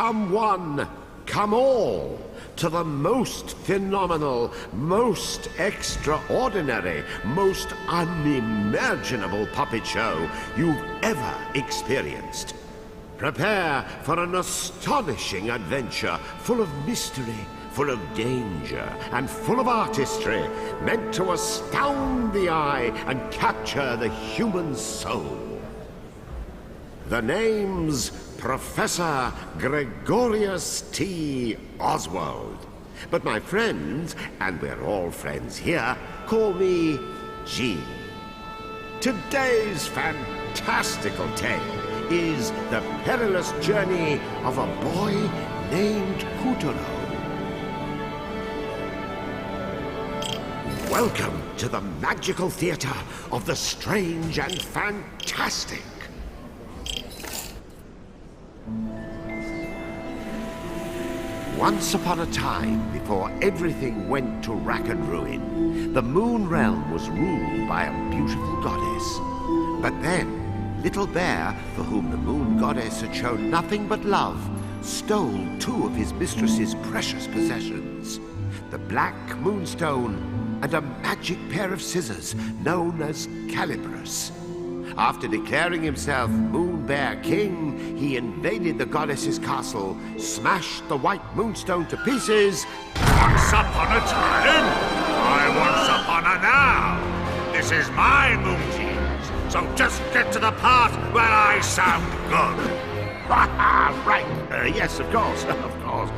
come one, come all, to the most phenomenal, most extraordinary, most unimaginable puppet show you've ever experienced. Prepare for an astonishing adventure full of mystery, full of danger, and full of artistry, meant to astound the eye and capture the human soul. The name's Professor Gregorius T. Oswald. But my friends, and we're all friends here, call me G. Today's fantastical tale is the perilous journey of a boy named Puppeteer. Welcome to the magical theater of the strange and fantastic. Once upon a time, before everything went to rack and ruin, the Moon Realm was ruled by a beautiful goddess. But then, Little Bear, for whom the Moon Goddess had shown nothing but love, stole two of his mistress's precious possessions: the Black Moonstone and a magic pair of scissors known as Calibris. After declaring himself Moon Bear King, he invaded the goddess's castle, smashed the White Moonstone to pieces. Once upon a time, I once upon a now. This is my Moon Jeans, so just get to the part where I sound good. Right, yes, of course, of course.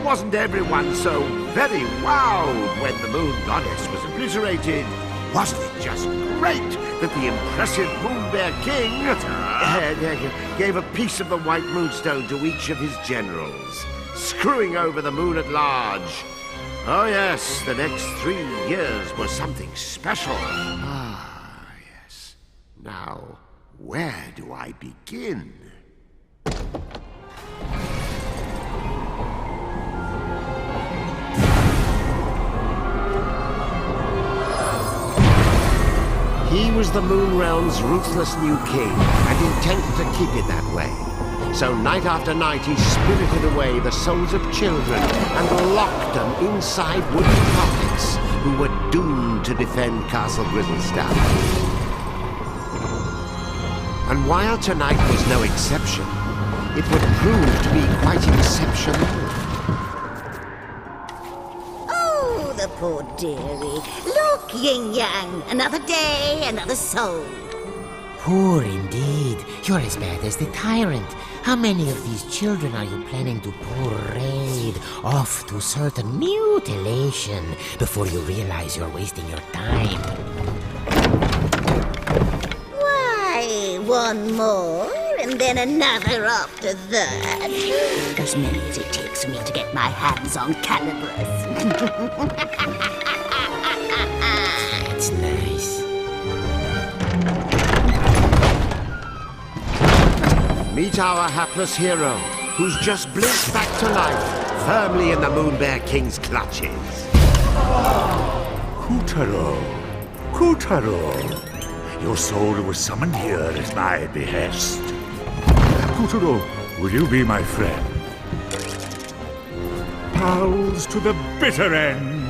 Wasn't everyone so very wowed when the Moon Goddess was obliterated? Wasn't it just great that the impressive Moon Bear King gave a piece of the White Moonstone to each of his generals, screwing over the moon at large? Oh yes, the next 3 years was something special. Ah, yes. Now, where do I begin? He was the Moon Realm's ruthless new king, and intent to keep it that way. So night after night he spirited away the souls of children and locked them inside wooden puppets who were doomed to defend Castle Grizzlestone. And while tonight was no exception, it would prove to be quite exceptional. The poor dearie. Look, Yin-Yang, another day, another soul. Poor indeed. You're as bad as the tyrant. How many of these children are you planning to parade off to certain mutilation before you realize you're wasting your time? Why, one more, and then another after that. As many as it takes for me to get my hands on Calibris. That's nice. Meet our hapless hero, who's just blinked back to life, firmly in the Moon Bear King's clutches. Puppeteer, your soul was summoned here at my behest. Puppeteer, will you be my friend? Pals to the bitter end.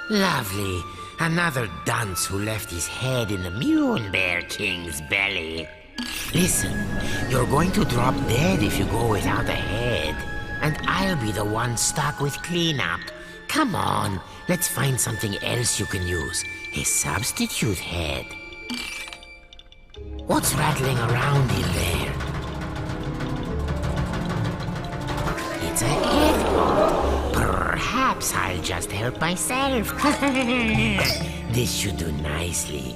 Lovely. Another dunce who left his head in the Moon Bear King's belly. Listen, you're going to drop dead if you go without a head. And I'll be the one stuck with cleanup. Come on, let's find something else you can use. A substitute head. What's rattling around in there? It's a head. Perhaps I'll just help myself. This should do nicely.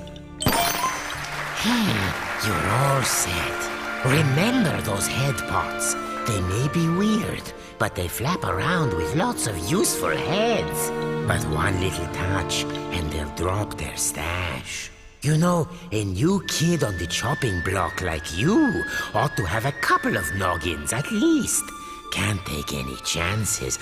You're all set. Remember those head pots. They may be weird, but they flap around with lots of useful heads. But one little touch, and they'll drop their stash. You know, a new kid on the chopping block like you ought to have a couple of noggins at least. Can't take any chances.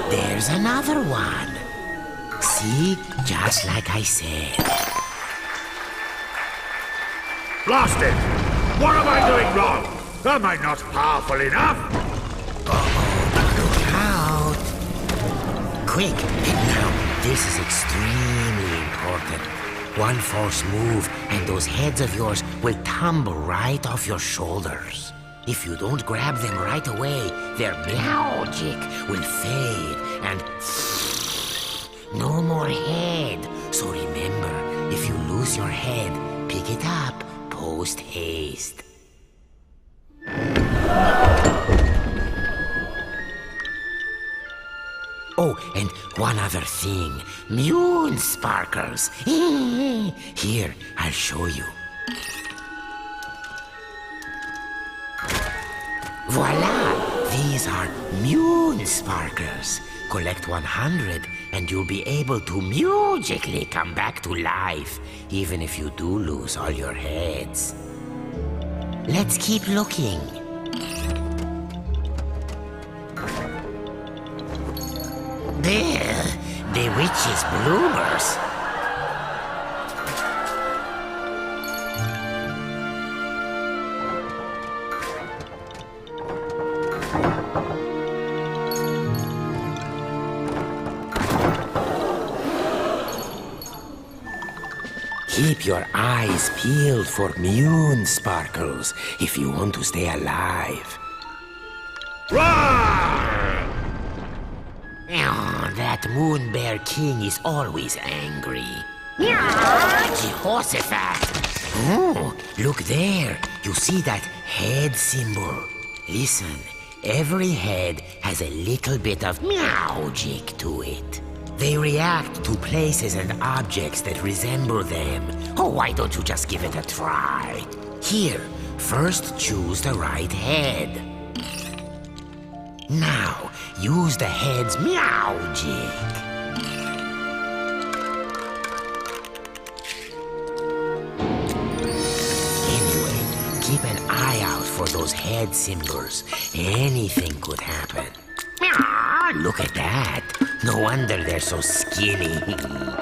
There's another one. See? Just like I said. Blast it! What am I doing wrong? Am I not powerful enough? Look out! Quick, now, this is extremely important. One false move, and those heads of yours will tumble right off your shoulders. If you don't grab them right away, their magic will fade, and no more head. So remember, if you lose your head, pick it up post haste. Oh, and one other thing. Moon sparkles. Here, I'll show you. Voila! These are moon sparkles. Collect 100 and you'll be able to magically come back to life, even if you do lose all your heads. Let's keep looking. There, the witch's bloomers. Keep your eyes peeled for moon sparkles if you want to stay alive. Roar! Oh, that Moon Bear King is always angry. Jehoshaphat! Oh, look there. You see that head symbol? Listen, every head has a little bit of magic to it. They react to places and objects that resemble them. Oh, why don't you just give it a try? Here, first choose the right head. Now, use the head's magic. Anyway, keep an eye out for those head symbols. Anything could happen. Look at that. No wonder they're so skinny. Oh,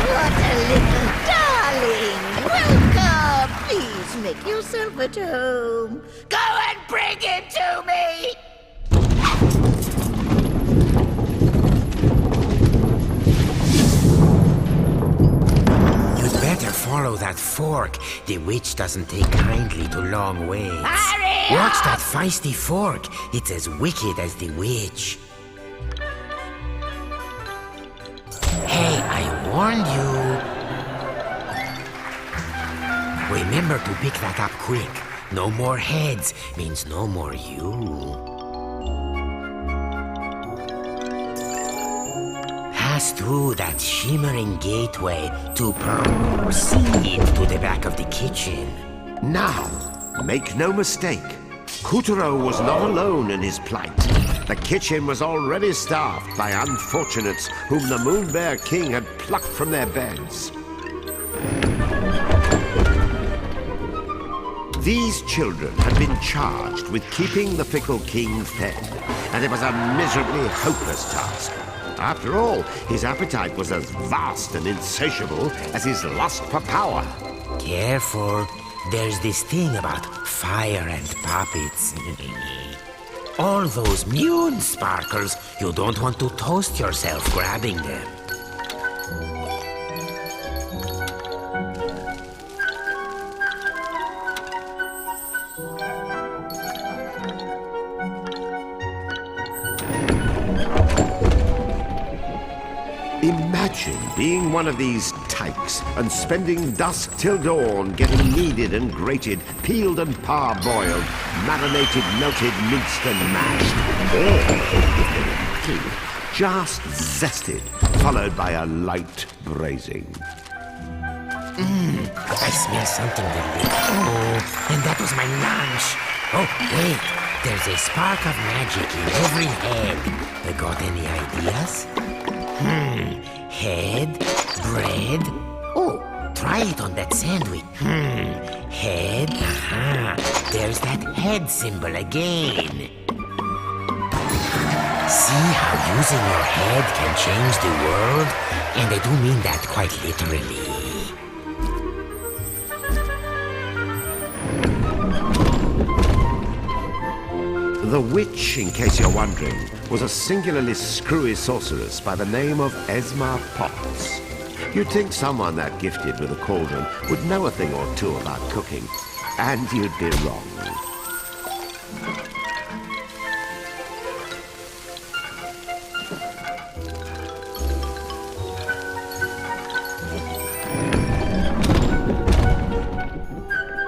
what a little darling! Welcome! Please make yourself at home. Go and bring him to me! You'd better follow that fork. The witch doesn't take kindly to long waits. Hurry Watch up! that feisty fork. It's as wicked as the witch. Hey, I warned you. Remember to pick that up quick. No more heads means no more you. Pass through that shimmering gateway to proceed to the back of the kitchen. Now, make no mistake, Kutaro was not alone in his plight. The kitchen was already staffed by unfortunates whom the Moon Bear King had plucked from their beds. These children had been charged with keeping the fickle king fed, and it was a miserably hopeless task. After all, his appetite was as vast and insatiable as his lust for power. Careful. There's this thing about fire and puppets. All those moon sparkles, you don't want to toast yourself grabbing them. Imagine being one of these tykes and spending dusk till dawn getting kneaded and grated, peeled and parboiled, marinated, melted, minced and mashed. Or, if they were clean, just zested, followed by a light braising. I smell something delicious. Oh, and that was my lunch. Oh, wait. There's a spark of magic in every head. Got any ideas? Head, bread. Oh, try it on that sandwich. Head, there's that head symbol again. See how using your head can change the world? And I do mean that quite literally. The witch, in case you're wondering, was a singularly screwy sorceress by the name of Esma Potts. You'd think someone that gifted with a cauldron would know a thing or two about cooking, and you'd be wrong.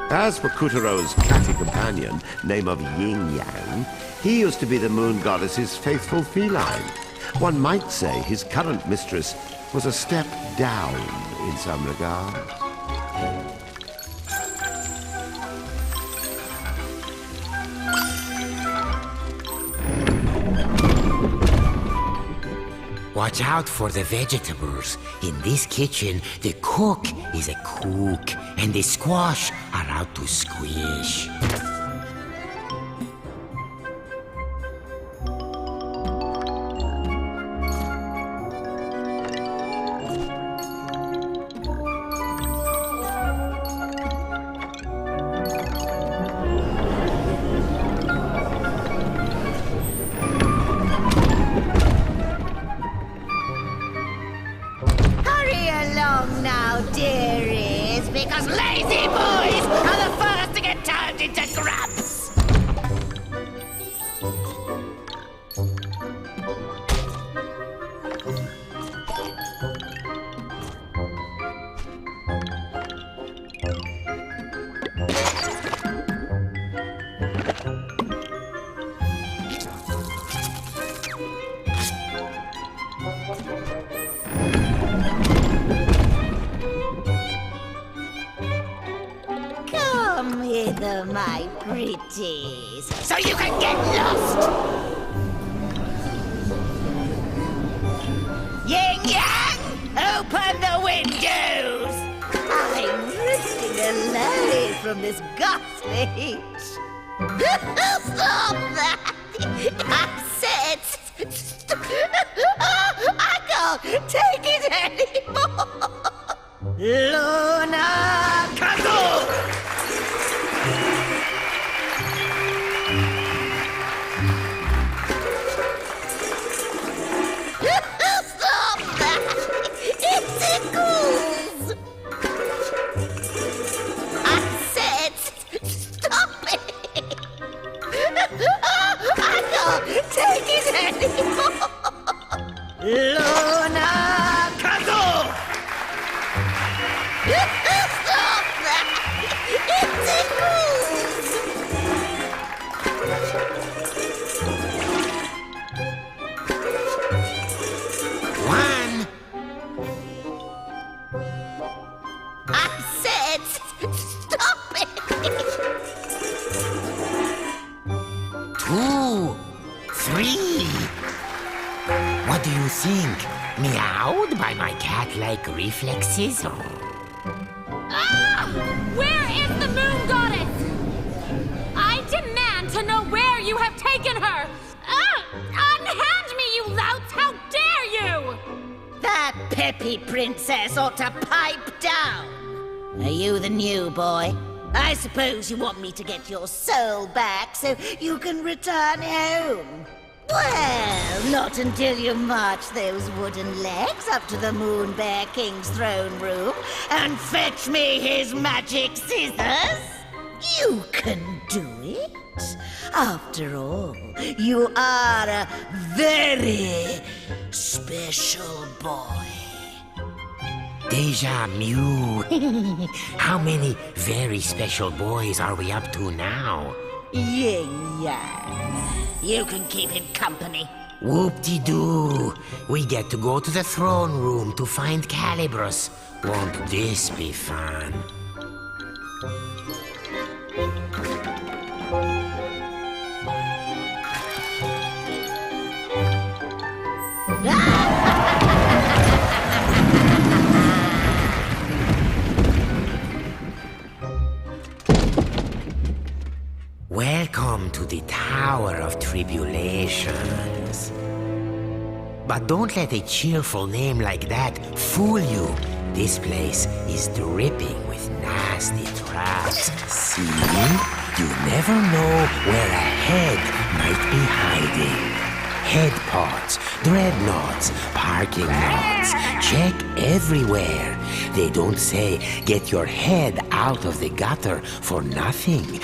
As for Kutero's catty companion, name of Yin Yang, he used to be the moon goddess's faithful feline. One might say his current mistress was a step down in some regards. Watch out for the vegetables. In this kitchen, the cook is a cook, and the squash are out to squish. Now, dearies, because lazy boys are the first to get turned into grubs! Come hither, my pretties, so you can get lost! Yin Yang, open the windows! I'm risking alive from this garbage. Stop that! I said... I can't take it anymore! Luna Kazoo! Stop that! It tickles! I said, stop it! I can't take it anymore! Luna Kazoo! Stop that! It tickles! One. I said, stop it! 2, 3. What do you think? Meowed by my cat-like reflexes? Ah! Where is the moon goddess? I demand to know where you have taken her! Ah! Unhand me, you louts! How dare you! That peppy princess ought to pipe down. Are you the new boy? I suppose you want me to get your soul back so you can return home. Well, not until you march those wooden legs up to the Moon Bear King's throne room and fetch me his magic scissors. You can do it. After all, you are a very special boy. Deja Mew. How many very special boys are we up to now? Yin Yang. You can keep him company. Whoop-de-doo. We get to go to the throne room to find Calibros. Won't this be fun? But don't let a cheerful name like that fool you. This place is dripping with nasty traps. See? You never know where a head might be hiding. Head pods, dreadnoughts, parking lots. Check everywhere. They don't say get your head out of the gutter for nothing.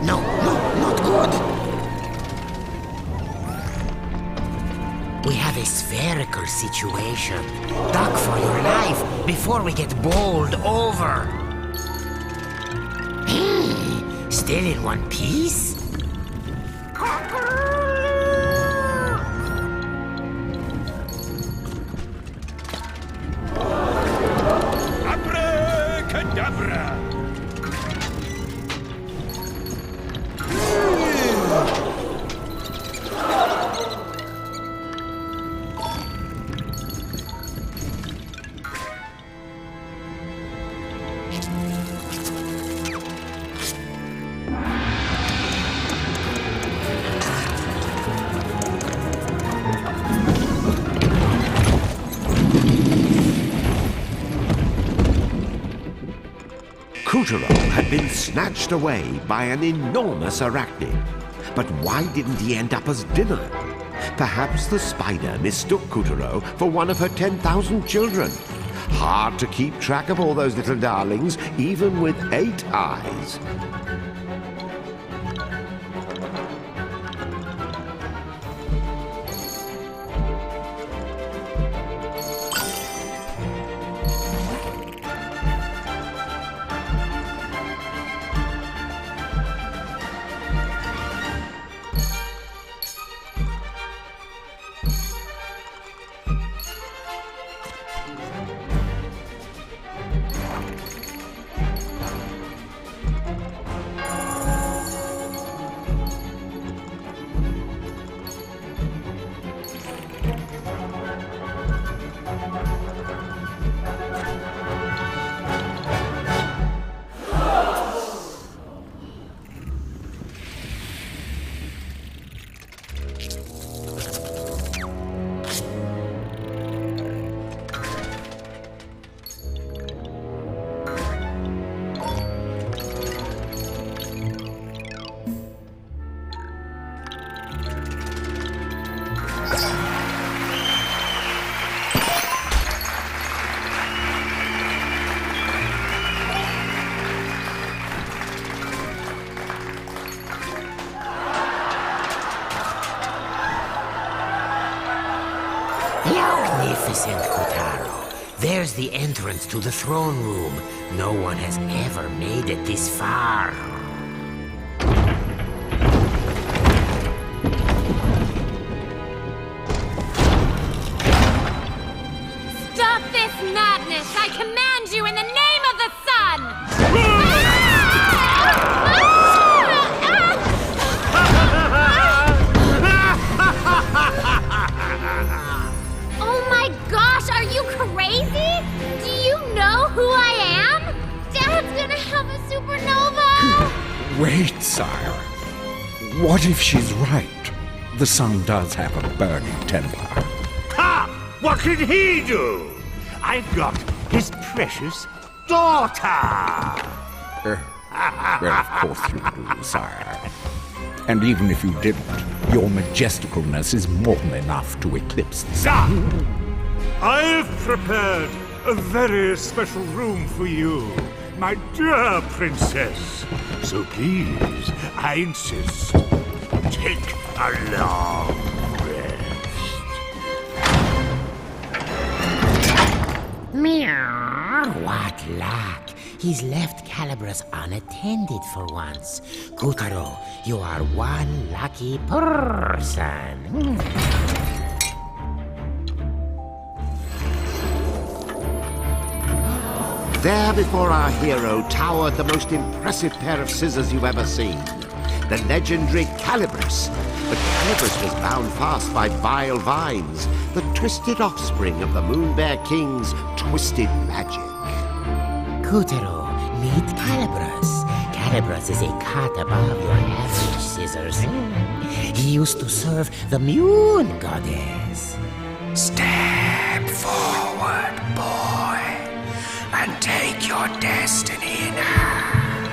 No, not good. We have a spherical situation. Duck for your life before we get bowled over. Still in one piece? Abracadabra! Kutaro had been snatched away by an enormous arachnid. But why didn't he end up as dinner? Perhaps the spider mistook Kutaro for one of her 10,000 children. Hard to keep track of all those little darlings, even with 8 eyes. Magnificent, Kotaro. There's the entrance to the throne room. No one has ever made it this far. madness! I command you in the name of the sun! Oh my gosh, are you crazy? Do you know who I am? Dad's gonna have a supernova! Wait, sire. What if she's right? The sun does have a burning temper. Ha! What can he do? I've got his precious daughter! Well, of course you do, sire. And even if you didn't, your majesticalness is more than enough to eclipse the sun. I've prepared a very special room for you, my dear princess. So please, I insist, take a long rest. Meow. What luck. He's left Calibras unattended for once. Kutaro, you are one lucky person. There before our hero towered the most impressive pair of scissors you've ever seen. The legendary Calibras. But Calibras was bound fast by vile vines, the twisted offspring of the Moon Bear King's twisted magic. Kutaro, meet Calibras. Calibras is a cut above your average scissors. He used to serve the Moon Goddess. Step forward, boy, and take your destiny in hand.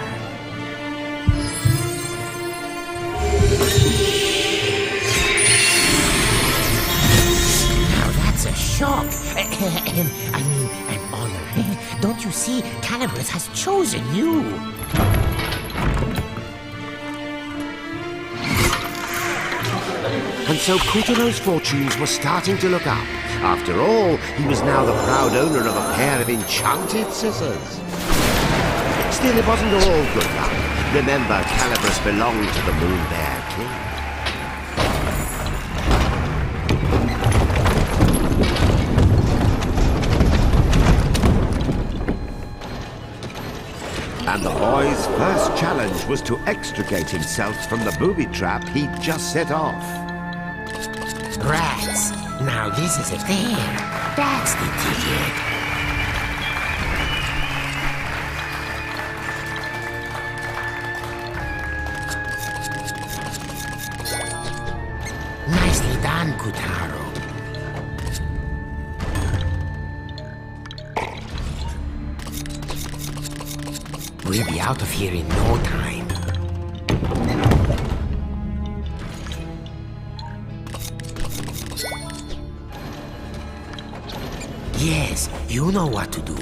Now that's a shock. I mean, an honor. Don't you see? Calibras has chosen you. And so Kutaro's fortunes were starting to look up. After all, he was now the proud owner of a pair of enchanted scissors. Still, it wasn't all good luck. Remember, Calibras belonged to the Moon Bear King. And the boy's first challenge was to extricate himself from the booby trap he'd just set off. Rats. Now this is it there. That's the ticket. Nicely done, Kutaro. We'll be out of here in no time. Yes, you know what to do.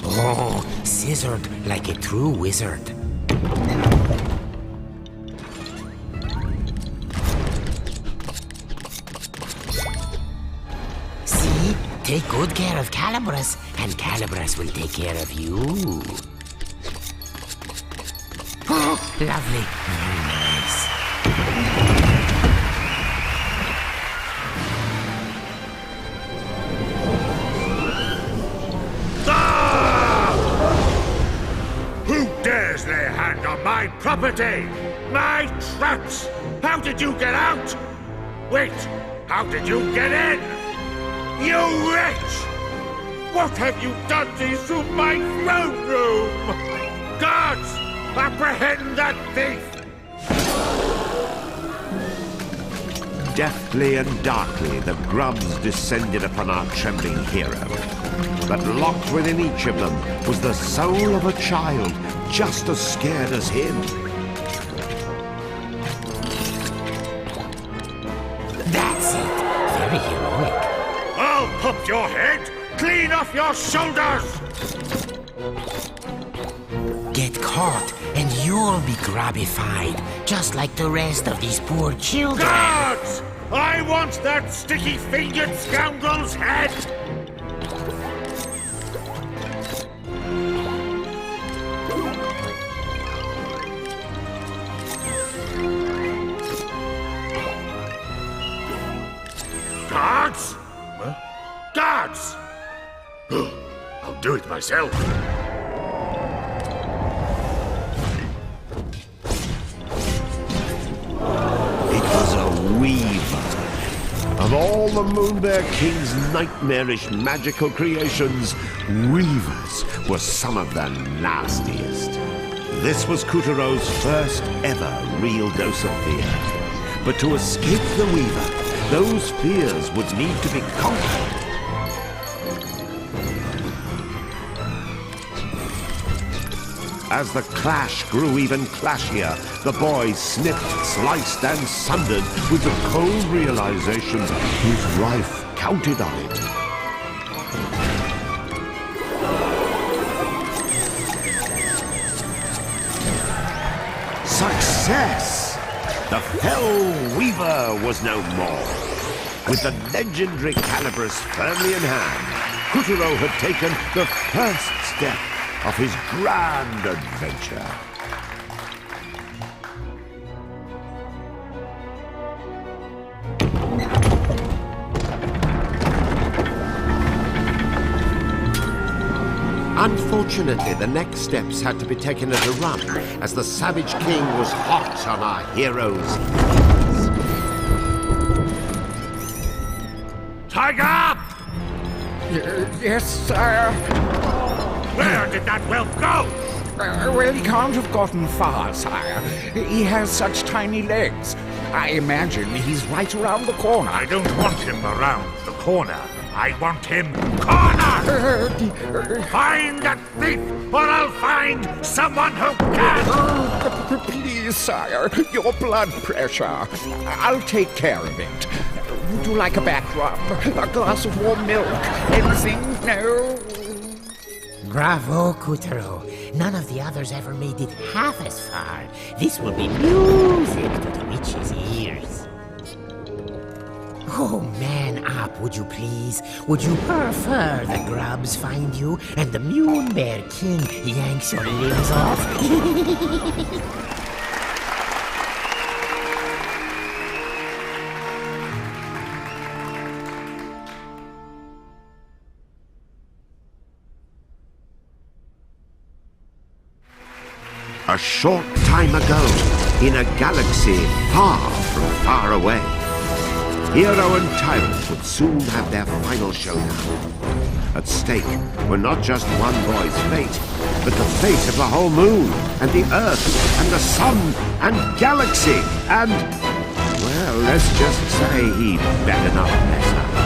Oh, scissored like a true wizard. See? Take good care of Calibras, and Calibras will take care of you. Oh, lovely. Very nice. Who dares lay a hand on my property? My traps! How did you get out? Wait, how did you get in? You wretch! What have you done to my throne room? Guards! Apprehend that thief! Deftly and darkly, the grubs descended upon our trembling hero. But locked within each of them was the soul of a child, just as scared as him. That's it. Very heroic. I'll pop your head clean off your shoulders! Get caught, and you'll be grubbified, just like the rest of these poor children. Guards! I want that sticky-fingered scoundrel's head! Guards! Guards! I'll do it myself. It was a weaver. Of all the Moonbear King's nightmarish magical creations, weavers were some of the nastiest. This was Kutero's first ever real dose of fear. But to escape the weaver, those fears would need to be conquered. As the clash grew even clashier, the boy snipped, sliced, and sundered with the cold realization his life counted on it. Success! The Fell Weaver was no more. With the legendary calibers firmly in hand, Kutero had taken the first step of his grand adventure. Unfortunately, the next steps had to be taken at a run, as the Savage King was hot on our heroes. Tiger! Yes, sire. Where did that whelp go? Well, he can't have gotten far, sire. He has such tiny legs. I imagine he's right around the corner. I don't want him around the corner. I want him cornered! Find that thief, or I'll find someone who can! Please, sire, your blood pressure. I'll take care of it. Would you like a back rub? A glass of warm milk? Anything? No? Bravo, Kutero. None of the others ever made it half as far. This will be music to the witch's ears. Oh, man up, would you please? Would you prefer the grubs find you and the Moon Bear King yanks your limbs off? A short time ago, in a galaxy far from far away, hero and tyrant would soon have their final showdown. At stake were not just one boy's fate, but the fate of the whole moon, and the Earth, and the sun, and galaxy, and... well, let's just say he better not mess up.